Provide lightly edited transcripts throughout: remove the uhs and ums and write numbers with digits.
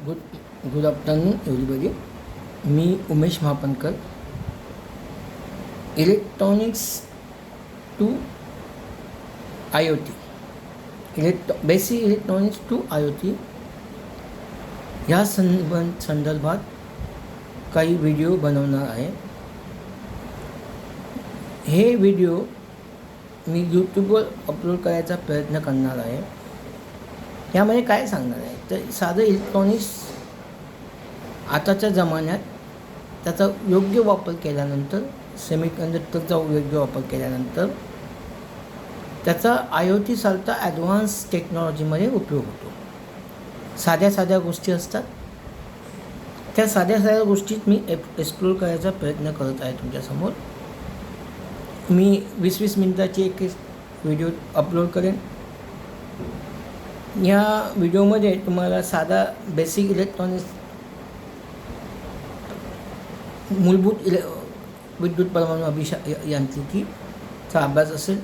Good afternoon everybody. मी Umesh Mahapankar. Electronics to I O T, basic electronics to I O T ह्या संदर्भात काही video बनवणार आहे. हे व्हिडिओ मी यूट्यूबवर अपलोड करायचा प्रयत्न करणार आहे. यामध्ये काय सांगणार आहे तर साधं इलेक्ट्रॉनिक्स आताच्या जमान्यात त्याचा योग्य वापर केल्यानंतर, सेमीकंडक्टरचा योग्य वापर केल्यानंतर त्याचा आय ओ टी सारखा ॲडव्हान्स टेक्नॉलॉजीमध्ये उपयोग होतो. साध्या गोष्टी असतात, त्या साध्या गोष्टीत मी एक्सप्लोर करायचा प्रयत्न करत आहे तुमच्यासमोर. मी 20-20 मिनटाची एक व्हिडिओ अपलोड करेन. या व्हिडिओमध्ये तुम्हाला साधा बेसिक इलेक्ट्रॉनिक्स, मूलभूत विद्युत परमाणु यांत्रिकीचा अभ्यास असेल,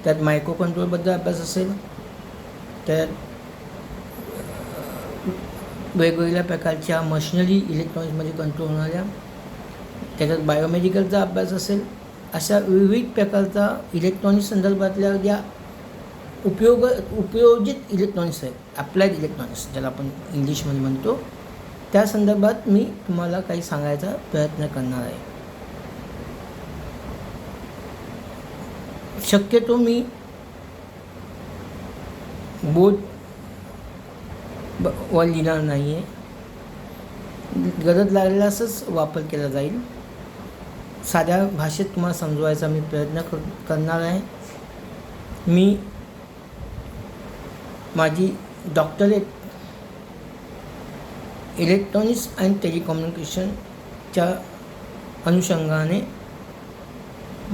त्यात मायक्रो कंट्रोलबद्दल अभ्यास असेल, त्यात वेगवेगळ्या प्रकारच्या मशिनरी इलेक्ट्रॉनिक्समध्ये कंट्रोल होणाऱ्या, त्याच्यात बायोमेडिकलचा अभ्यास असेल. अशा विविध प्रकारचा इलेक्ट्रॉनिक्स संदर्भातल्या ज्या उपयोजित इलेक्ट्रॉनिक्स आहेत, अप्लाइड इलेक्ट्रॉनिक्स ज्याला आपण इंग्लिशमध्ये म्हणतो, त्या संदर्भात मी तुम्हाला काही सांगायचा प्रयत्न करणार आहे. शक्यतो मी बोर्ड वर लिहिणार नाही आहे. गरज लागल्यासच वापर केला जाईल. साध्या भाषेत तुम्हाला समजवायचा मी प्रयत्न करणार आहे. मी माझी डॉक्टरेट इलेक्ट्रॉनिक्स अँड टेलिकम्युनिकेशनच्या अनुषंगाने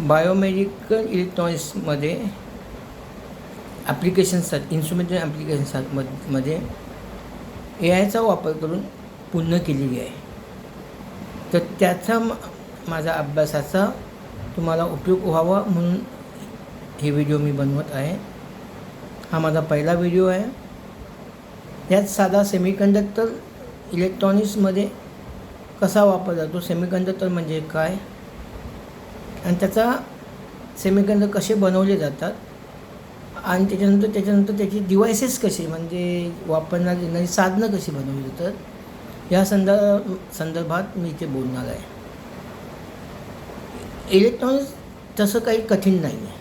बायोमेडिकल इलेक्ट्रॉनिक्समध्ये ॲप्लिकेशन्ससाठी, इन्स्ट्रुमेंटल ॲप्लिकेशन्समध्ये AI चा वापर करून पूर्ण केलेली आहे. तर त्याचा माझा अभ्यासाचा तुम्हाला उपयोग व्हावा म्हणून हे व्हिडिओ मी बनवत आहे. हा माझा पहिला व्हिडिओ आहे. यात साधा सेमीकंडक्टर इलेक्ट्रॉनिक्समध्ये कसा वापरला जातो, सेमीकंडक्टर म्हणजे काय, आणि त्याचा सेमीकंडक्टर कसे बनवले जातात, आणि त्याच्यानंतर त्याची डिव्हायसेस कसे, म्हणजे वापरण्यात येणारी साधनं कशी बनवली जातात, या संदर्भात मी इथे बोलणार आहे. इलेक्ट्रॉनिक्स तसं काही कठीण नाही आहे.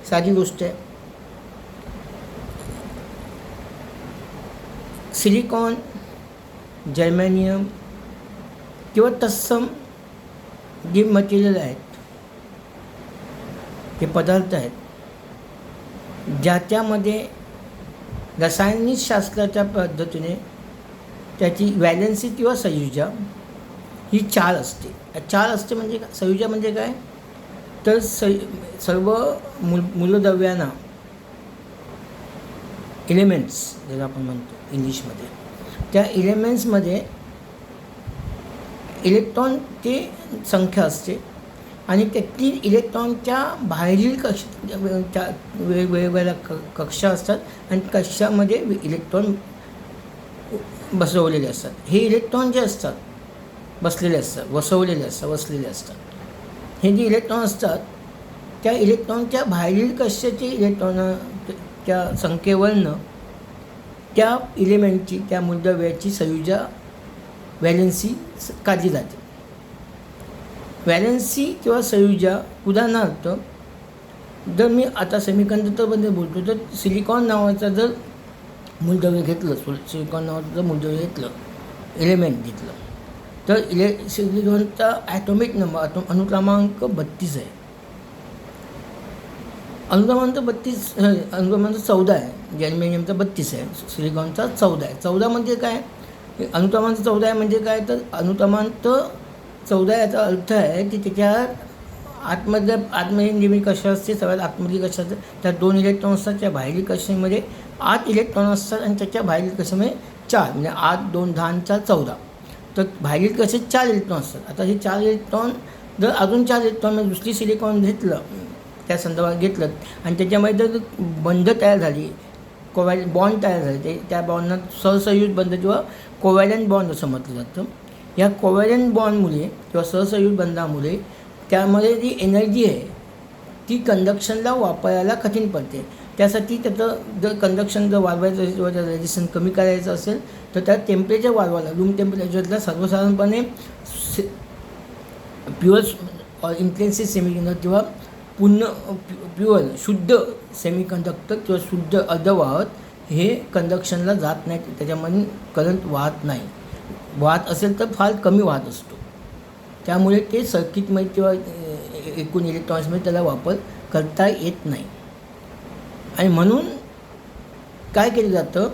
साधी गोष्ट आहे. सिलिकॉन, जर्मेनियम किंवा तत्सम जे मटेरियल आहेत, हे पदार्थ आहेत, ज्याच्यामध्ये रासायनिक शास्त्राच्या पद्धतीने त्याची व्हॅलेन्सी किंवा संयुजा ही 4 असते. 4 असते म्हणजे संयुजा म्हणजे काय तर सर्व मूलद्रव्यांना, एलिमेंट्स ज्याला आपण म्हणतो इंग्लिशमध्ये, त्या एलिमेंट्समध्ये इलेक्ट्रॉनची संख्या असते, आणि त्यातली इलेक्ट्रॉनच्या बाहेरील वेगवेगळ्या कक्षा असतात, आणि कक्षामध्ये इलेक्ट्रॉन बसवलेले असतात. हे इलेक्ट्रॉन जे असतात बसलेले असतात. हे जे इलेक्ट्रॉन असतात त्या इलेक्ट्रॉनच्या बाहेरील कक्षाचे इलेक्ट्रॉनच्या संख्येवरनं त्या इलेमेंटची, त्या मूलद्रव्याची संयुजा, व्हॅलेन्सी काढली जाते. व्हॅलेन्सी किंवा संयुजा, उदाहरणार्थ जर मी आता सेमीकंडक्टरबद्दल बोलतो तर सिलिकॉन नावाचं जर मूलद्रव्य घेतलं, एलिमेंट घेतलं, तर सिलिकॉनचा ॲटॉमिक नंबर, अणुक्रमांक 32 आहे. अणुक्रमांक 14 आहे. जर्मेनियमचा 32 आहे, सिलिकॉनचा 14 आहे. 14 म्हणजे काय, अणुक्रमांक 14 आहे म्हणजे काय तर अणुक्रमांक 14 याचा अर्थ आहे की त्याच्या आतमध्ये नेहमी कशा असते, सगळ्यात आतमध्ये कशा असते, त्यात 2 इलेक्ट्रॉन असतात. त्या बाहेरील कक्षेमध्ये 8 इलेक्ट्रॉन असतात, आणि त्याच्या बाहेरील कक्षेमध्ये 4, म्हणजे 8, 2, 10, 4, 14. तर बाहेरील कक्षेत 4 इलेक्ट्रॉन असतात. आता हे 4 इलेक्ट्रॉन जर अजून 4 इलेक्ट्रॉन म्हणजे दुसरी सिलिकॉन घेतलं, त्या संदर्भात घेतलं, आणि त्याच्यामध्ये जर बंध तयार झाली, बॉन्ड तयार झाले, ते त्या बॉन्डना सहसंयुज बंध किंवा कोव्हॅलंट बॉन्ड असं म्हटलं जातं. या कोव्हॅलंट बॉन्डमुळे किंवा सहसंयुज बंधामुळे त्यामध्ये जी एनर्जी आहे ती कंडक्शनला वापरायला कठीण पडते. त्यासाठी त्याचं जर कंडक्शन जर वाढवायचं असेल किंवा त्याचं रेजिस्टन्स कमी करायचं असेल तर त्या टेम्परेचर वाढवायला, रूम टेम्परेचरला सर्वसाधारणपणे प्युअर इंटेन्सिव सेमीकंडक्टर किंवा प्युअर शुद्ध सेमीकंडक्टर किंवा शुद्ध अर्धवाहक हे कंडक्शनला जात नाही, त्याच्यामध्ये करंट वाहत नाही. वाहत असेल तर फार कमी वाहत असतो. त्यामुळे ते सर्किटमध्ये किंवा एकूण इलेक्ट्रॉनिक्समध्ये त्याला वापर करता येत नाही. आणि म्हणून काय केलं जातं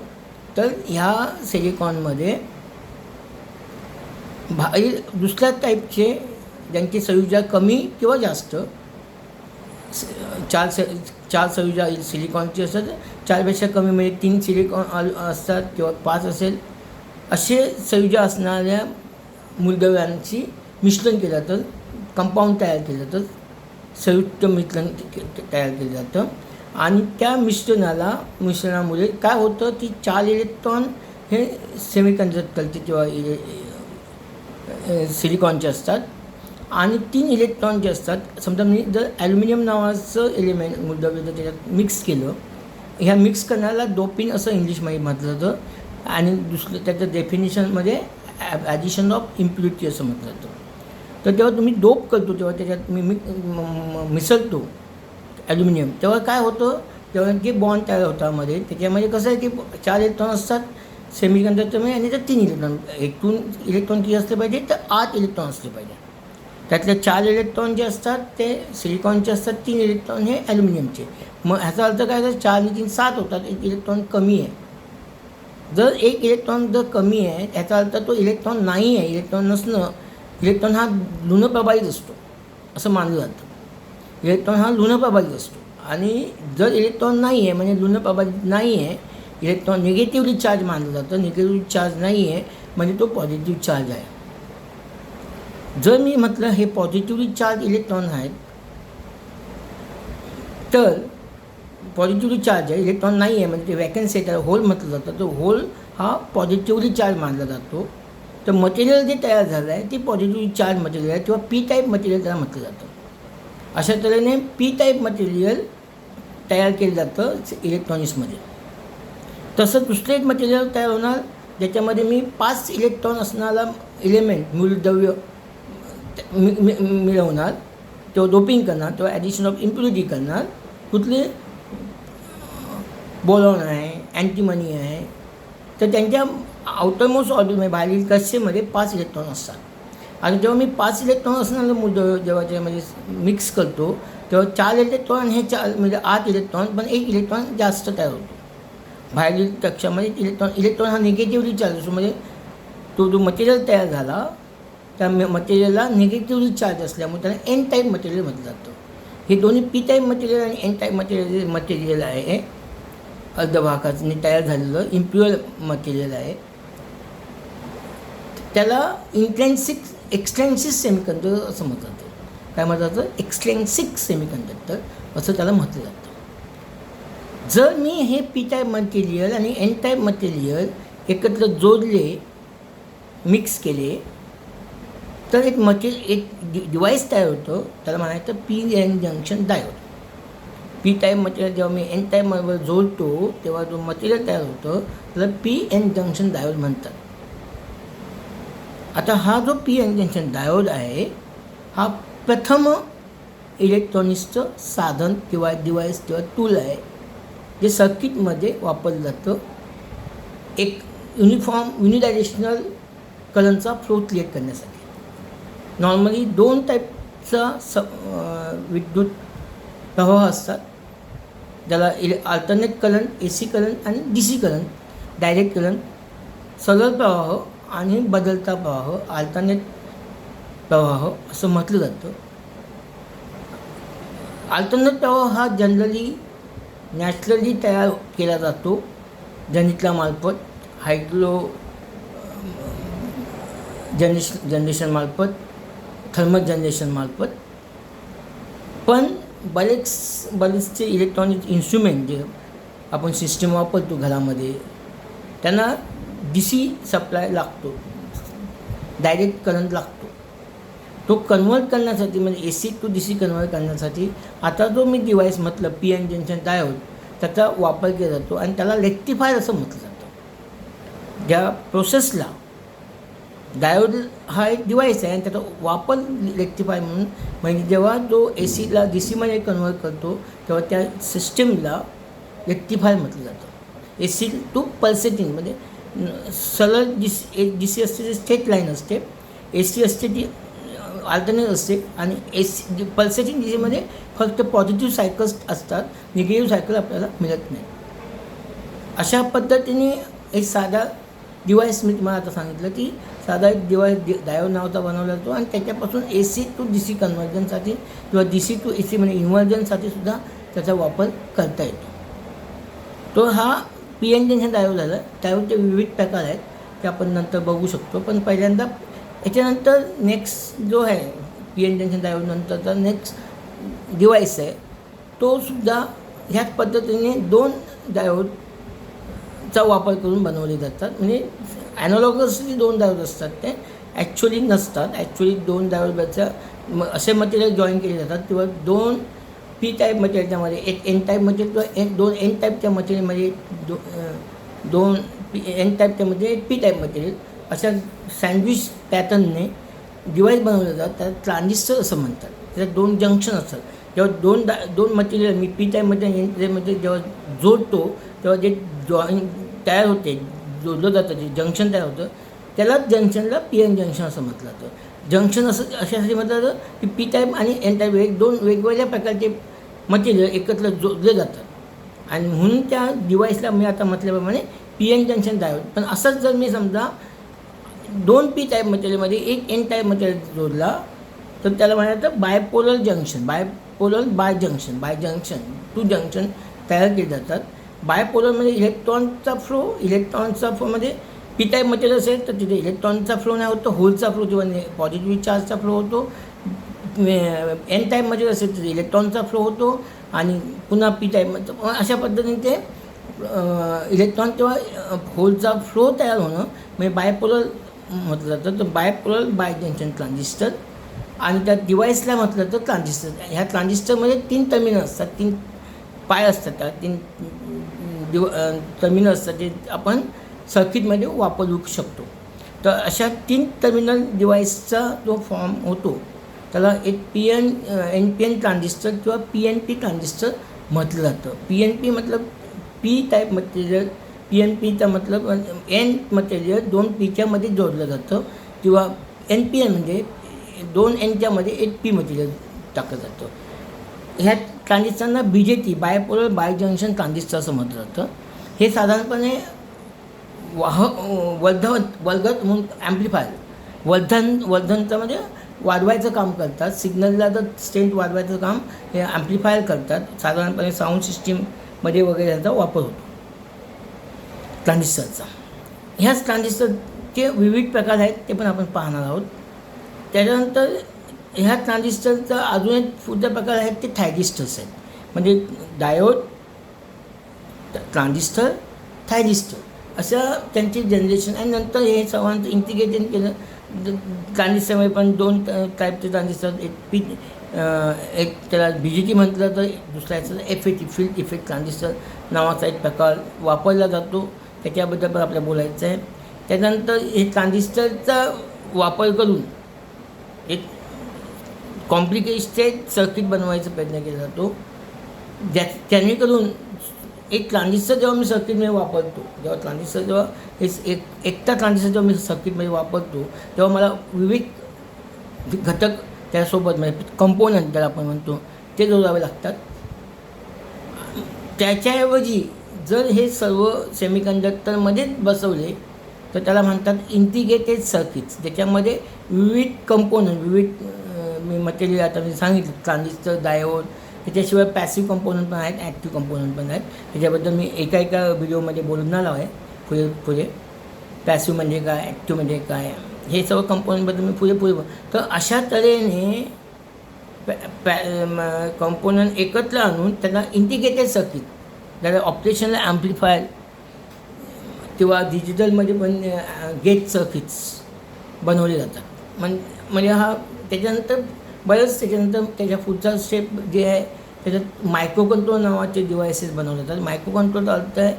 तर ह्या सिलिकॉनमध्ये दुसऱ्या टाईपचे ज्यांची संयुजा कमी किंवा जास्त, चार संयुजा सिलिकॉनची असतात, 4पेक्षा कमी म्हणजे 3 सिलिकॉन असतात किंवा 5 असेल, असे संयुजा असणाऱ्या मूलद्रव्यांची मिश्रण केलं जातं, कंपाऊंड तयार केलं जातं, संयुक्त मिश्रण तयार केलं जातं. आणि त्या मिश्रणामुळे काय होतं की 4 इलेक्ट्रॉन हे सेमीकंडक्टरचे किंवा सिलिकॉनचे असतात आणि 3 इलेक्ट्रॉन जे असतात. समजा मी जर ॲल्युमिनियम नावाचं एलिमेंट मूलद्रव्य जर त्याच्यात मिक्स केलं, ह्या मिक्स करण्याला डोपिंग असं इंग्लिशमध्ये म्हटलं जातं. आणि दुसरं त्याचं डेफिनेशनमध्ये ॲडिशन ऑफ इम्प्युरिटी असं म्हटलं जातं. तर जेव्हा तुम्ही डोप करतो तेव्हा त्याच्यात मी मिसळतो ॲल्युमिनियम, तेव्हा काय होतं, तेव्हा जे बॉन्ड तयार होता मध्ये, त्याच्यामध्ये कसं आहे की 4 इलेक्ट्रॉन असतात सेमीकंडक्टरमध्ये आणि त्यात 3 इलेक्ट्रॉन. एकूण इलेक्ट्रॉन किती असले पाहिजे तर 8 इलेक्ट्रॉन असले पाहिजे. त्यातले 4 इलेक्ट्रॉन जे असतात ते सिलिकॉनचे असतात, 3 इलेक्ट्रॉन हे ॲल्युमिनियमचे. मग ह्याचा अर्थ काय तर 4 आणि 3 7 होतात, 1 इलेक्ट्रॉन कमी आहे. जर 1 इलेक्ट्रॉन जर कमी आहे याचा अर्थ तो इलेक्ट्रॉन नाही आहे. इलेक्ट्रॉन नसणं, इलेक्ट्रॉन हा ऋण प्रभावित असतो असं मानलं जातं. इलेक्ट्रॉन हा ऋण प्रभावित असतो आणि जर इलेक्ट्रॉन नाही आहे म्हणजे ऋण प्रभावित नाही आहे, इलेक्ट्रॉन निगेटिव्हली चार्ज मानलं जातं. निगेटिव्ह चार्ज नाही आहे म्हणजे तो पॉझिटिव्ह चार्ज आहे. जर मी म्हटलं हे पॉझिटिव्हली चार्ज इलेक्ट्रॉन आहेत तर पॉझिटिव्हली चार्ज आहे, इलेक्ट्रॉन नाही आहे म्हणजे ते वॅकन्सी आहे, त्याला होल म्हटलं जातं. तो होल हा पॉझिटिव्हली चार्ज मानला जातो. तर मटेरियल जे तयार झालं आहे ते पॉझिटिव्हली चार्ज मटेरियल आहे किंवा पी टाईप मटेरियल त्याला म्हटलं जातं. अशा तऱ्हेने पी टाईप मटेरियल तयार केलं जातं इलेक्ट्रॉनिक्समध्ये. तसं दुसरं एक मटेरियल तयार होणार ज्याच्यामध्ये मी 5 इलेक्ट्रॉन असणारा एलिमेंट मूलद्रव्य मिळवणार, तो डोपिंग करणार, तो ॲडिशन ऑफ इम्प्युरिटी करणार. कुठले बोलॉन आहे, अँटीमनी आहे, तर त्यांच्या आउटरमोस्ट ऑर्बिटमध्ये बाहेरील कक्षेमध्ये 5 इलेक्ट्रॉन असतात. आणि जेव्हा मी 5 इलेक्ट्रॉन असणारं मूलद्रव्य जेव्हा त्यामध्ये मिक्स करतो तेव्हा 4 इलेक्ट्रॉन हे 4 म्हणजे 8 इलेक्ट्रॉन, पण 1 इलेक्ट्रॉन जास्त तयार होतो. बाहेरील कक्षामध्ये इलेक्ट्रॉन हा निगेटिव्हली चार्ज असतो. म्हणजे तो जो मटेरियल तयार झाला त्या मटेरियलला निगेटिव्हली चार्ज असल्यामुळे त्याला एन टाईप मटेरियल म्हटलं जातं. हे दोन्ही पी टाईप मटेरियल आणि एन टाईप मटेरियल आहे, अर्धवाहकाने तयार झालेलं इम्प्युअर मटेरियल आहे. त्याला एक्सटेन्सिक सेमीकंडक्टर असं म्हटलं जातं. काय म्हटलं जातं? एक्सटेन्सिक सेमीकंडक्टर असं त्याला म्हटलं जातं. जर मी हे पी टाईप मटेरियल आणि एन टाईप मटेरियल एकत्र जोडले, मिक्स केले तर एक डिवाईस तयार होतं, त्याला म्हणायचं P N junction diode. P type material जेव्हा मी एन टाईपमध्ये जोडतो तेव्हा जो मटेरियल तयार होतं त्याला पी एन जंक्शन डायोड म्हणतात. आता हा जो पी एन जंक्शन डायोड आहे हा प्रथम इलेक्ट्रॉनिक्सचं साधन किंवा डिवाईस किंवा टूल आहे जे सर्किटमध्ये वापरलं जातं एक युनिडायरेक्शनल करंटचा फ्लो क्रिएट करण्यासाठी. नॉर्मली 2 टाईपचा विद्युत प्रवाह असतात, ज्याला अल्टरनेट करंट, AC करंट आणि DC करंट, डायरेक्ट करंट, सरळ प्रवाह आणि बदलता प्रवाह, अल्टरनेट प्रवाह असं म्हटलं जातं. अल्टरनेट प्रवाह हा जनरली नॅचरली तयार केला जातो जनित्रामार्फत, हायड्रो जनरेशनमार्फत, थर्मल जनरेशनमार्फत. पण बरेचसे इलेक्ट्रॉनिक इन्स्ट्रुमेंट जे आपण सिस्टम वापरतो घरामध्ये, त्यांना DC सप्लाय लागतो, डायरेक्ट करंट लागतो. तो कन्वर्ट करण्यासाठी म्हणजे AC टू DC कन्वर्ट करण्यासाठी आता जो मी डिव्हाइस म्हटलं PN जंक्शन डायोड, त्याचा वापर केला जातो आणि त्याला रेक्टिफायर असं म्हटलं जातं. ज्या प्रोसेसला डायोड हा एक डिव्हाइस आहे आणि त्याचा वापर रेक्टिफायर म्हणून, म्हणजे जेव्हा तो ACला DCमध्ये कन्वर्ट करतो तेव्हा त्या सिस्टीमला रेक्टिफायर म्हटलं जातं. AC टू पल्सेटिंग म्हणजे सरळ DC असते ती स्ट्रेट लाईन असते, AC असते ती अल्टरनेट असते आणि AC पल्सेटिंग DCमध्ये फक्त पॉझिटिव्ह सायकल्स असतात, निगेटिव्ह सायकल आपल्याला मिळत नाही. अशा पद्धतीने एक साधा डिव्हाइस मी तुम्हाला आता सांगितलं की साधा एक डिव्हाइस डायोड नावाचा बनवला जातो आणि त्याच्यापासून AC टू DC कन्व्हर्जनसाठी किंवा DC टू AC म्हणजे इन्व्हर्जनसाठी सुद्धा त्याचा वापर करता येतो. तो हा PN जंक्शन डायोड झाला. डायोडचे विविध प्रकार आहेत ते आपण नंतर बघू शकतो. पण पहिल्यांदा याच्यानंतर नेक्स्ट जो आहे PN जंक्शन डायोड नंतरचा नेक्स्ट डिव्हाइस आहे, तो सुद्धा ह्याच पद्धतीने 2 डायोडचा वापर करून बनवले जातात. म्हणजे ॲनालॉगसली 2 डायोड असतात, ते ॲक्च्युअली नसतात. ॲक्च्युअली 2 डायोडच्या असे मटेरियल जॉईन केले जातात किंवा 2 P टाईप मटेरियलच्यामध्ये एक N टाईप मटेरियल किंवा 2 N टाईपच्या मटेरियलमध्ये 2 N टाईपच्यामध्ये एक P टाईप मटेरियल, अशा सँडविच पॅटर्नने डिव्हाइस बनवलं जातात. त्याला ट्रान्झिस्टर असं म्हणतात. त्याच्यात 2 जंक्शन असतात. जेव्हा दोन मटेरियल मी P टाईपमध्ये N टाईपमध्ये जेव्हा जोडतो तेव्हा जे जॉईन तयार होते, जोडलं जातं, जे जंक्शन तयार होतं त्यालाच जंक्शनला PN जंक्शन असं म्हटलं जातं. जंक्शन असं अशासाठी म्हटलं जातं की P टाईप आणि N टाईप 2 वेगवेगळ्या प्रकारचे मटेरियल एकत्र जोडले जातात आणि म्हणून त्या डिव्हाइसला मी आता म्हटल्याप्रमाणे PN जंक्शन डायोड. पण असंच जर मी समजा 2 P टाईप मटेरियलमध्ये एक N टाईप मटेरियल जोडला तर त्याला म्हणायचं bipolar junction, bi junction 2 junction तयार केले जातात. बायपोलरमध्ये इलेक्ट्रॉनचा फ्लोमध्ये P टाईप मटेरियल असेल तर तिथे इलेक्ट्रॉनचा फ्लो नाही होतो, होलचा फ्लो किंवा पॉझिटिव्ह चार्जचा फ्लो होतो. N टाईप मटेरियल असेल तर इलेक्ट्रॉनचा फ्लो होतो आणि पुन्हा P टाईप, अशा पद्धतीने ते इलेक्ट्रॉन किंवा होलचा फ्लो तयार होणं म्हणजे बायपोलर म्हटलं जातं. तर बायपोलर बाय जंक्शन ट्रान्झिस्टर. आणि त्या डिव्हाइसला म्हटलं तर ट्रान्झिस्टर. ह्या ट्रान्झिस्टरमध्ये 3 टर्मिनल असतात, 3 पाय असतात, त्या 3 टर्मिनल असतात जे आपण सर्किटमध्ये वापरू शकतो. तर अशा 3 टर्मिनल डिव्हाइसचा जो फॉर्म होतो त्याला एक NPN ट्रान्झिस्टर किंवा PNP ट्रान्झिस्टर म्हटलं जातं. PNP मतलब P टाईप मटेरियल, PNPचा मतलब N मटेरियल 2 Pच्या मध्ये जोडलं जातं किंवा NPN म्हणजे 2 Nच्या मध्ये एक P मटेरियल टाकलं जातं. ह्या ट्रान्झिस्टरना BJT bipolar bi junction transistor असं म्हटलं जातं. हे साधारणपणे वल्गत म्हणून ॲम्प्लिफायर वर्धनचं म्हणजे वाढवायचं काम करतात. सिग्नलला जर स्ट्रेंथ वाढवायचं काम हे ॲम्प्लिफायर करतात. साधारणपणे साऊंड सिस्टीममध्ये वगैरे यांचा वापर होतो ट्रान्झिस्टरचा. ह्याच ट्रान्झिस्टरचे विविध प्रकार आहेत ते पण आपण पाहणार आहोत. त्याच्यानंतर ह्या ट्रान्झिस्टरचा अजून एक पुढचा प्रकार आहेत ते थायरिस्टर्स आहेत. म्हणजे डायोड, ट्रान्झिस्टर, थायरिस्टर असं त्यांची जनरेशन. आणि नंतर हे सर्वांचं इंटिग्रेशन केलं. ट्रान्झिस्टरमध्ये पण 2 टाईपचे ट्रान्झिस्टर, एक त्याला BJT म्हटलं तर दुसरा याचा FET फील्ड इफेक्ट ट्रान्झिस्टर नावाचा एक प्रकार वापरला जातो. त्याच्याबद्दल पण आपल्याला बोलायचं आहे. त्यानंतर हे ट्रान्झिस्टरचा वापर करून एक कॉम्प्लिकेटेड सर्किट बनवायचा प्रयत्न केला जातो. जेणेकरून एक ट्रान्झिस्टर जेव्हा मी सर्किटमध्ये वापरतो, एकटा ट्रान्झिस्टर जेव्हा मी सर्किटमध्ये वापरतो तेव्हा मला विविध घटक त्यासोबत म्हणजे कंपोनंट ज्याला आपण म्हणतो ते जोडावे लागतात. त्याच्याऐवजी जर हे सर्व सेमीकंडक्टरमध्येच बसवले तर त्याला म्हणतात इंटिग्रेटेड सर्किट्स. ज्याच्यामध्ये विविध कंपोनंट मी मटेरियल आता मी सांगितलं ट्रान्झिस्टर, डायोड, त्याच्याशिवाय पॅसिव्ह कंपोनंट पण आहेत, ॲक्टिव्ह कंपोनंट पण आहेत. त्याच्याबद्दल मी एका व्हिडिओमध्ये बोलणार आहे पुढे पॅसिव्ह म्हणजे काय, ॲक्टिव्ह म्हणजे काय, हे सर्व कंपोनंटबद्दल मी पुढे. तर अशा तऱ्हेने कंपोनंट एकत्र आणून त्याला इंटिग्रेटेड सर्किट ज्याला ऑपरेशनल ॲम्प्लिफायर किंवा डिजिटलमध्ये पण गेट सर्किट्स बनवले जातात. म्हणजे हा त्याच्यानंतर त्याच्यानंतर त्याच्या पुढचा स्टेप जे आहे त्याच्यात मायक्रो कंट्रोल नावाचे डिव्हायसेस बनवले जातात. मायक्रो कंट्रोलचा अर्थ आहे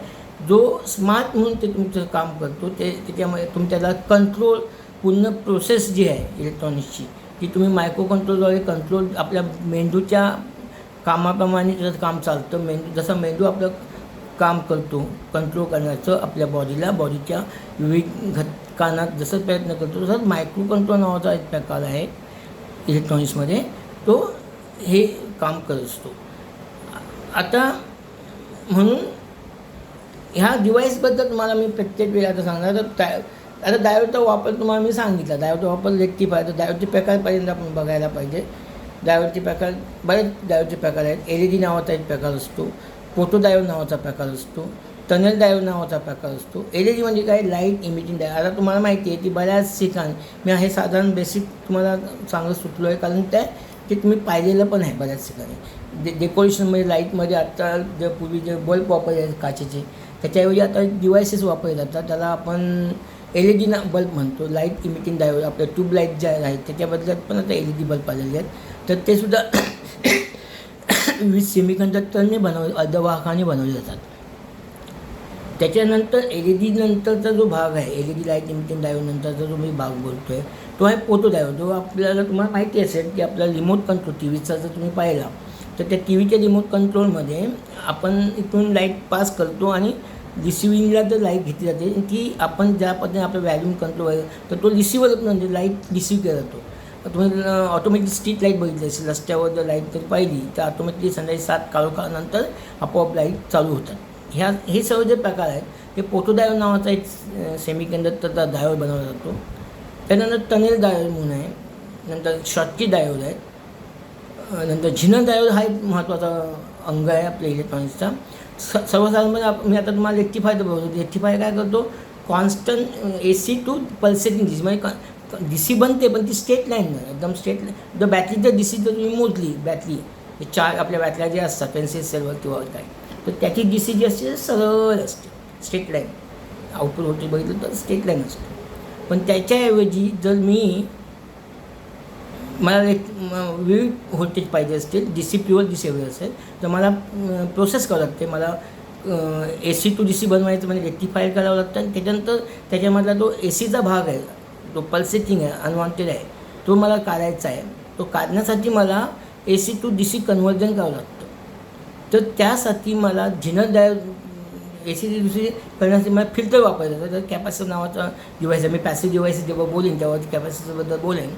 जो स्मार्ट म्हणून ते तुमचं काम करतो, त्याच्यामध्ये तुमच्याला कंट्रोल पूर्ण प्रोसेस जी आहे इलेक्ट्रॉनिक्सची ती तुम्ही मायक्रो कंट्रोलद्वारे कंट्रोल आपल्या मेंदूच्या कामाप्रमाणे त्याचं काम चालतं. जसं मेंदू आपलं काम करतो कंट्रोल करण्याचं आपल्या बॉडीच्या विविध घटकांना जसं प्रयत्न करतो, तसंच मायक्रो कंट्रोल नावाचा एक प्रकार आहे इलेक्ट्रॉनिक्समध्ये, तो हे काम करत असतो. आता म्हणून ह्या डिव्हाइसबद्दल तुम्हाला मी प्रत्येक वेळी आता सांगणार. तर आता डायोडचा वापर तुम्हाला मी सांगितला. डायोडचा वापर रेक्टिफायर, तर डायोडचे प्रकारपर्यंत आपण बघायला पाहिजे. डायोडचे प्रकार बरेच डायोडचे प्रकार आहेत. LED नावाचा एक प्रकार असतो, फोटो डायोड नावाचा प्रकार असतो, टनेल डायोड नावाचा प्रकार असतो. LED म्हणजे काय, लाईट इमिटिंग डायोड. आता तुम्हाला माहिती आहे की बऱ्याच ठिकाणी मी हे साधारण बेसिक तुम्हाला चांगलं सुचलो आहे, कारण ते तुम्ही पाहिलेलं पण आहे बऱ्याच ठिकाणी. डेकोरेशनमध्ये लाईटमध्ये आत्ता जे पूर्वी जे बल्ब वापरले आहेत काचेचे, त्याच्याऐवजी आता डिव्हायसेस वापरले जातात. त्याला आपण LED बल्ब म्हणतो, लाईट इमिटिंग डायोड. आपल्या ट्यूबलाईट ज्या आहेत त्याच्या बदल्यात पण आता LED बल्ब आलेले आहेत. तर ते सुद्धा विविध सेमीकंडक्टरने अर्धवाहकाने बनवले जातात. त्याच्यानंतर LED नंतरचा जो भाग आहे, LED लाईट इमिटिंग डायोड नंतरचा जो मी भाग बोलतो आहे तो आहे फोटो डायोड. जो आपल्याला तुम्हाला माहिती असेल की आपला रिमोट कंट्रोल TV चा जर तुम्ही पाहिला तर त्या TVच्या रिमोट कंट्रोलमध्ये आपण इथून लाईट पास करतो आणि रिसिव्हिंगला जर लाईट घेतली जाते ती आपण ज्या पद्धतीने आपलं व्हॅल्यूम कंट्रोल आहे तर तो रिसिव्हर म्हणजे लाईट रिसिव्ह केला जातो. तुम्ही ऑटोमॅटिक स्ट्रीट लाईट बघितली असेल, रस्त्यावर जर लाईट जर पाहिली तर ऑटोमॅटिकली संध्याकाळी 7 काळोखानंतर आपोआप लाईट चालू होतात. हे सर्व जे प्रकार आहेत ते फोटो डायोड नावाचा एक सेमीकंडक्टरचा डायोड बनवला जातो. त्यानंतर टनेल डायोड म्हणून आहे, नंतर शॉटकी डायोड आहे, नंतर झिनर डायोड हा एक महत्त्वाचा अंग आहे आपल्या इलेक्ट्रॉनिक्सचा. सर्वसाधारणपणे मी आता तुम्हाला रेक्टिफायर बोलतो. रेक्टिफायर काय करतो, constant AC to pulsating DC, म्हणजे DC बनते पण ती स्ट्रेट लाईन नाही, एकदम स्ट्रेट लाईन. जर बॅटरी जर DC जर तुम्ही मोजली, बॅटरी आपल्या बॅटऱ्या ज्या असतात पेन्सिल सेलवर किंवा काय, तर त्याची DC जी असते सरळ असते, स्ट्रेट लाईन. आउटपुट व्होल्टेज बघितलं तर स्ट्रेट लाईन असते. पण त्याच्याऐवजी जर मला विविध व्होल्टेज पाहिजे असतील, DC प्युअर DC हवे असेल तर मला प्रोसेस करावं लागते. मला AC टू DC बनवायचं म्हणजे रेक्टिफायर करावं लागतं. आणि त्याच्यानंतर त्याच्यामधला तो ACचा भाग आहे, तो पल्सेटिंग आहे, अनवॉन्टेड आहे, तो मला काढायचा आहे. तो काढण्यासाठी मला AC टू DC कन्व्हर्जन करावं लागतं. तर त्यासाठी मला झिनर डायोड AC टू DC करण्यासाठी मला फिल्टर वापरायचं होतं. तर कॅपॅसिटर नावाचा डिव्हाइस आहे. मी पॅसिव्ह डिव्हाइस जेव्हा बोलेन तेव्हा कॅपॅसिटरबद्दल बोलेन.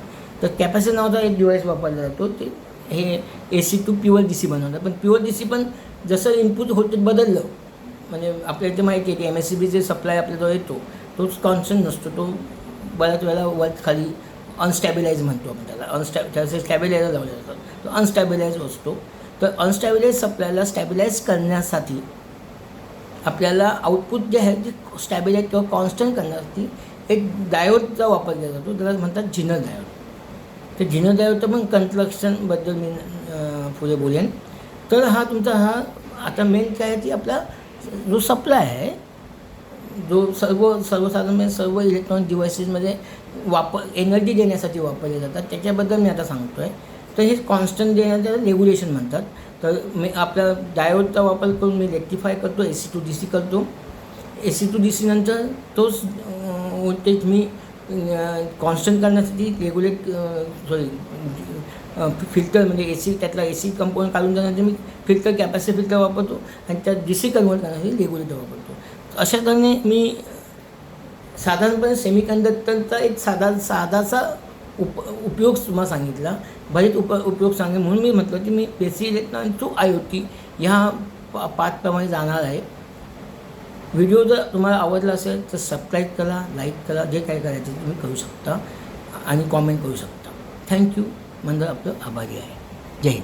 तर कॅपॅसिटर नावाचा एक डिव्हाइस वापरला जातो. ते हे AC टू प्युअर DC बनवतात. पण प्युअर DC पण जसं इनपुट व्होल्टेज बदललं, म्हणजे आपल्याला ते माहिती आहे की MSCB जे सप्लाय आपल्याजवळ येतो तोच कॉन्स्टंट नसतो. तो बऱ्याच वेळेला वर खाली अनस्टॅबिलाइज म्हणतो आपण त्याला. त्याचे स्टॅबिलायझर लावले जातात, तो अनस्टॅबिलाइज असतो. तर अनस्टॅबिलाइज सप्लायला स्टॅबिलाइज करण्यासाठी आपल्याला आउटपुट जे आहे ते स्टॅबिलाइज किंवा कॉन्स्टंट करण्यासाठी एक डायोडचा वापर केला जातो, त्याला म्हणतात झिनर डायोड. तर झिनर डायोडचं पण कन्स्ट्रक्शनबद्दल मी पुढे बोलेन. तर हा आता मेन काय आहे की आपला जो सप्लाय आहे, जो सर्वसाधारणपणे सर्व इलेक्ट्रॉनिक डिव्हाइसेसमध्ये एनर्जी देण्यासाठी वापरले जातात, त्याच्याबद्दल मी आता सांगतो आहे. तर हे कॉन्स्टंट देण्याचं रेग्युलेशन म्हणतात. तर मी आपल्या डायोडचा वापर करून मी रेक्टिफाय करतो, AC टू DC करतो. AC टू DC नंतर तोच व्होल्टेज मी कॉन्स्टंट करण्यासाठी फिल्टर म्हणजे AC त्यातला AC कंपोनंट काढून जाण्यासाठी मी कॅपॅसिटर फिल्टर वापरतो आणि त्यात DC कन्वर्ट करण्यासाठी रेग्युलेटर वापरतो. अशा तऱ्हेने मी साधारणपणे सेमीकंडक्टरचा एक साधासा उपयोग तुम्हाला सांगितला. बरेच उपयोग सांगेल म्हणून मी म्हटलं की मी बेसिक इलेक्ट्रॉनिक टू IoT ह्या पाठप्रमाणे जाणार आहे. व्हिडिओ जर तुम्हाला आवडला असेल तर सबस्क्राईब करा, लाईक करा, जे काही करायचं तुम्ही करू शकता आणि कॉमेंट करू शकता. थँक्यू. म्हणजे आपलं आभारी आहे. जय हिंद.